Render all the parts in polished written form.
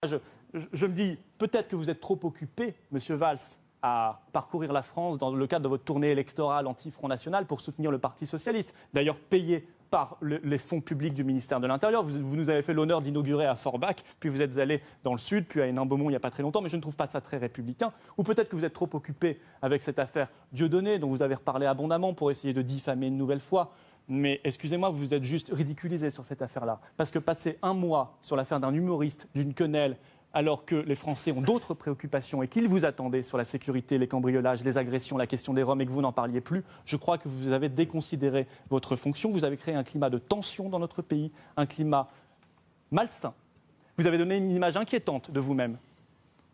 Je me dis, peut-être que vous êtes trop occupé, Monsieur Valls, à parcourir la France dans le cadre de votre tournée électorale anti-Front National pour soutenir le Parti Socialiste, d'ailleurs payé par les fonds publics du ministère de l'Intérieur. Vous nous avez fait l'honneur d'inaugurer à Forbach, puis vous êtes allé dans le sud, puis à Hénin-Beaumont il n'y a pas très longtemps, mais je ne trouve pas ça très républicain. Ou peut-être que vous êtes trop occupé avec cette affaire Dieudonné, dont vous avez reparlé abondamment pour essayer de diffamer une nouvelle fois. Mais excusez-moi, vous êtes juste ridiculisé sur cette affaire-là. Parce que passer un mois sur l'affaire d'un humoriste, d'une quenelle, alors que les Français ont d'autres préoccupations et qu'ils vous attendaient sur la sécurité, les cambriolages, les agressions, la question des Roms et que vous n'en parliez plus, je crois que vous avez déconsidéré votre fonction. Vous avez créé un climat de tension dans notre pays, un climat malsain. Vous avez donné une image inquiétante de vous-même.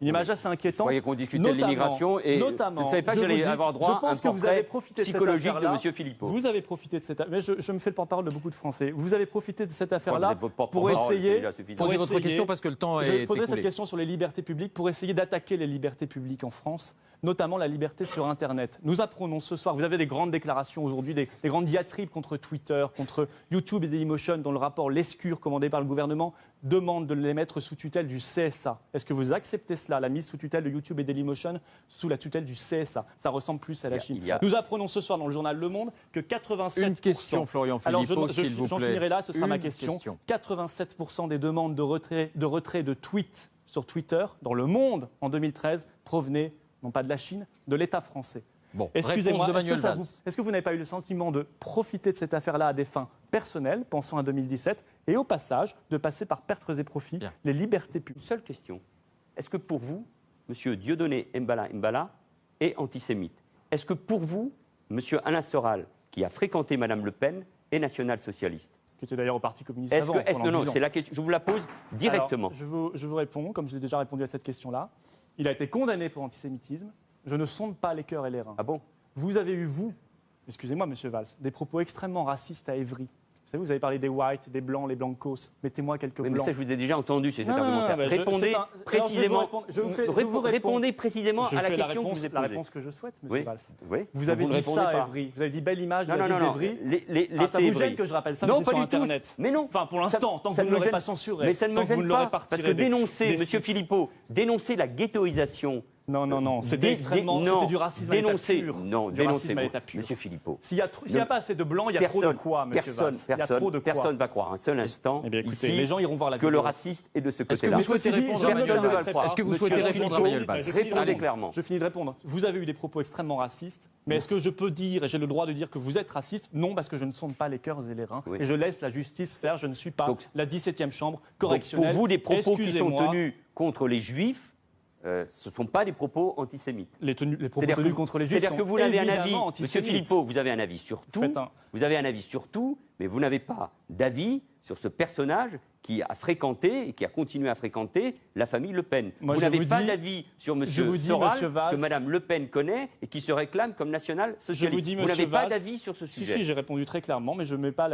Une image assez inquiétante. Vous croyez qu'on discutait de l'immigration et je ne savais pas que j'allais avoir droit à un portrait psychologique de M. Philippot. Vous avez profité de cette affaire. Mais je me fais le porte-parole de beaucoup de Français. Vous avez profité de cette affaire-là pour essayer. Posez votre question parce que le temps est écoulé. Je posais cette question sur les libertés publiques pour essayer d'attaquer les libertés publiques en France, notamment la liberté sur Internet. Nous apprenons ce soir, vous avez des grandes déclarations aujourd'hui, des grandes diatribes contre Twitter, contre YouTube et Dailymotion, dont le rapport Lescure, commandé par le gouvernement, demande de les mettre sous tutelle du CSA. Est-ce que vous acceptez cela, la mise sous tutelle de YouTube et Dailymotion sous la tutelle du CSA? Ça ressemble plus à la Chine. Nous apprenons ce soir dans le journal Le Monde que 87%... Une question, Florian Philippot, s'il vous plaît. J'en finirai là, ce sera ma question. 87% des demandes de retrait de tweets sur Twitter dans le monde en 2013 provenaient non pas de la Chine, de l'État français. Bon, excusez-moi, est-ce que vous n'avez pas eu le sentiment de profiter de cette affaire-là à des fins personnelles, pensant à 2017, et au passage de passer par pertes et profits les libertés publiques? Une seule question. Est-ce que pour vous, M. Dieudonné Mbala est antisémite? Est-ce que pour vous, M. Alain Soral, qui a fréquenté Mme Le Pen, est national-socialiste? Qui était d'ailleurs au Parti communiste avant. Non, c'est la question. Je vous la pose directement. Alors, je vous réponds, comme je l'ai déjà répondu à cette question-là. Il a été condamné pour antisémitisme. Je ne sonde pas les cœurs et les reins. Ah bon? Vous avez eu, excusez-moi, Monsieur Valls, des propos extrêmement racistes à Évry. Vous savez, vous avez parlé des whites, des blancs, les blancos. Mettez-moi quelques blancs. Mais ça, je vous ai déjà entendu, c'est cet argumentaire. Répondez précisément. Répondez précisément à la question que je vous ai posée. La réponse que je souhaite, Monsieur Valls. Oui. Vous avez dit ça à Évry. Vous avez dit belle image de la ville d'Évry. Ça vous gêne que je rappelle ça, mais c'est sur Internet. Mais non. Enfin, pour l'instant, tant que vous ne l'aurez pas censuré. Mais ça ne me gêne pas, parce que dénoncer, Monsieur Philippot, dénoncer la ghettoisation. Non, c'était extrêmement... C'était du racisme à l'état pur. Non, dénoncez, Monsieur Philippot. S'il n'y a pas assez de blancs, il y a trop de quoi, Monsieur Valls? Personne ne va croire un seul instant ici les gens iront voir la que le raciste est de ce côté-là. Est-ce que vous souhaitez répondre à Manuel Valls? Répondez clairement. Je finis de répondre. Vous avez eu des propos extrêmement racistes, mais est-ce que je peux dire, et j'ai le droit de dire que vous êtes raciste? Non, parce que je ne sonde pas les cœurs et les reins, et je laisse la justice faire. Je ne suis pas la 17e chambre correctionnelle. Pour vous, des propos qui sont tenus contre les Juifs, ce ne sont pas des propos antisémites. Les propos tenus contre les Juifs sont C'est-à-dire que vous avez un avis, antisémites. Monsieur Philippot, vous avez un avis sur tout, mais vous n'avez pas d'avis sur ce personnage qui a fréquenté et qui a continué à fréquenter la famille Le Pen. Vous n'avez pas d'avis sur M. Soral, que Mme Le Pen connaît et qui se réclame comme national-socialiste. Vous n'avez pas d'avis sur ce sujet. Si, j'ai répondu très clairement, mais je ne me mets pas à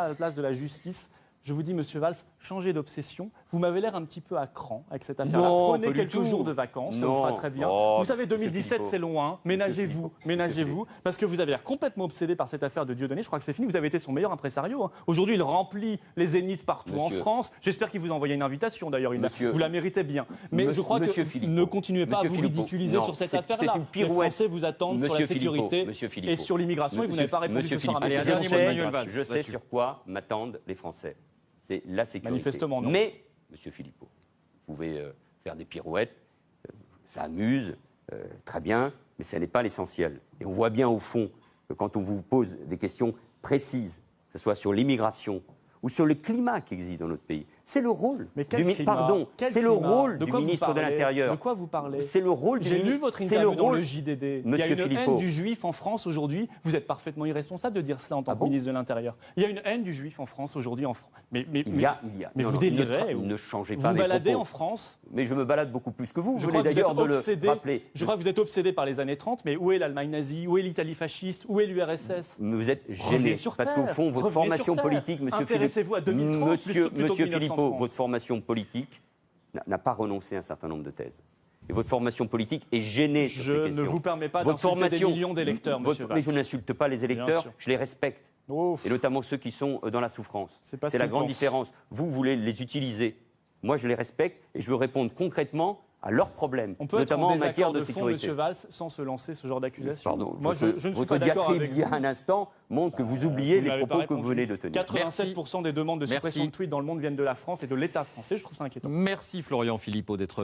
la place de la justice. Je vous dis, Monsieur Valls, changez d'obsession. Vous m'avez l'air un petit peu à cran avec cette affaire-là. Prenez quelques jours de vacances, ça vous fera très bien. Vous savez, 2017, c'est loin. Ménagez-vous, parce que vous avez l'air complètement obsédé par cette affaire de Dieudonné. Je crois que c'est fini. Vous avez été son meilleur impresario. Aujourd'hui, il remplit les zéniths partout en France. J'espère qu'il vous a envoyé une invitation, d'ailleurs. Vous la méritez bien. Mais je crois que ne continuez pas à vous ridiculiser sur cette affaire-là. Les Français vous attendent sur la sécurité et sur l'immigration, et vous n'avez pas répondu ce soir à mes questions. Je sais sur quoi m'attendent les Français. C'est la sécurité. Manifestement, non. Mais, Monsieur Philippot, vous pouvez faire des pirouettes, ça amuse, très bien, mais ce n'est pas l'essentiel. Et on voit bien au fond que quand on vous pose des questions précises, que ce soit sur l'immigration ou sur le climat qui existe dans notre pays, c'est le rôle du ministre de l'Intérieur. De quoi vous parlez? C'est le rôle du ministre. J'ai lu votre interview dans le JDD. Il y a une Philippot. haine du juif en France aujourd'hui. Vous êtes parfaitement irresponsable de dire cela en tant que ministre de l'Intérieur. Il y a une haine du juif en France aujourd'hui. Mais vous délirez. Ne changez pas vous mes baladez propos. En France. Mais je me balade beaucoup plus que vous. Vous venez d'ailleurs de le rappeler. Je crois que vous êtes obsédé par les années 30, mais où est l'Allemagne nazie? Où est l'Italie fasciste? Où est l'URSS? Vous êtes gêné. Parce qu'au fond, votre formation politique, Monsieur Philippot, intéressez-vous à 2030 Monsieur Philippot, votre formation politique n'a pas renoncé à un certain nombre de thèses. Et votre formation politique est gênée sur ces questions. Je ne vous permets pas d'insulter des millions d'électeurs, Monsieur Valls. Mais je n'insulte pas les électeurs, je les respecte. Et notamment ceux qui sont dans la souffrance. C'est la grande différence. Vous voulez les utiliser. moi je les respecte et je veux répondre concrètement à leurs problèmes, on peut notamment en matière de sécurité. Monsieur Valls, sans se lancer ce genre d'accusation. Pardon, moi, je ne suis pas d'accord avec vous. Il y a un instant montre que vous oubliez les propos que vous venez de tenir. 87% des demandes de suppression de tweets dans le monde viennent de la France et de l'État français. Je trouve ça inquiétant. Merci Florian Philippot d'être